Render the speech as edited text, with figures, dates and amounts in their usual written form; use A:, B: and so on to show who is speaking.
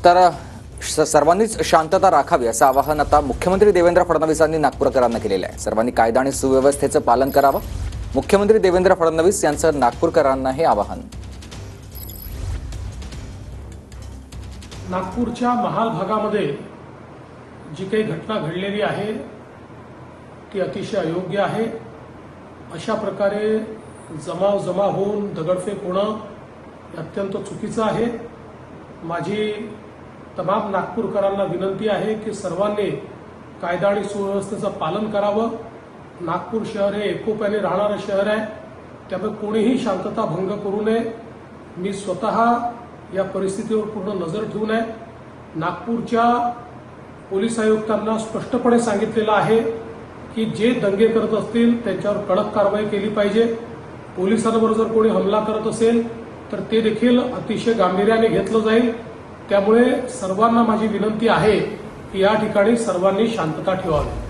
A: तर सर्वांनीच शांतता राखावी असं आवाहन आता मुख्यमंत्री देवेंद्र फडणवीसांनी नागपूरकरांना केलेलं आहे। सर्वांनी कायदा आणि सुव्यवस्थेचं पालन करावं, मुख्यमंत्री देवेंद्र फडणवीस यांचं नागपूरकरांना हे आवाहन।
B: नागपूरच्या महाल भागामध्ये जी काही घटना घडलेली आहे ती अतिशय अयोग्य आहे। अशा प्रकारे जमा होऊन दगडफेक होणं अत्यंत चुकीचं आहे। माझी तमाम नागपूरकरांना विनंती आहे की सर्वांनी कायदा आणि सुव्यवस्थेचं पालन करावं। नागपूर शहर हे एकोप्याने राहणारं शहर आहे, त्यामुळे कोणीही शांतता भंग करू नये। मी स्वतः या परिस्थितीवर पूर्ण नजर ठेवून आहे। नागपूरच्या पोलीस आयुक्तांना स्पष्टपणे सांगितलेलं आहे की जे दंगे करत असतील त्यांच्यावर कडक कारवाई केली पाहिजे। पोलिसांवर जर कोणी हमला करत असेल तर ते देखील अतिशय गांभीर्याने घेतलं जाईल। त्यामुळे सर्वांना माझी विनंती आहे की या ठिकाणी सर्वांनी शांतता ठेवावी।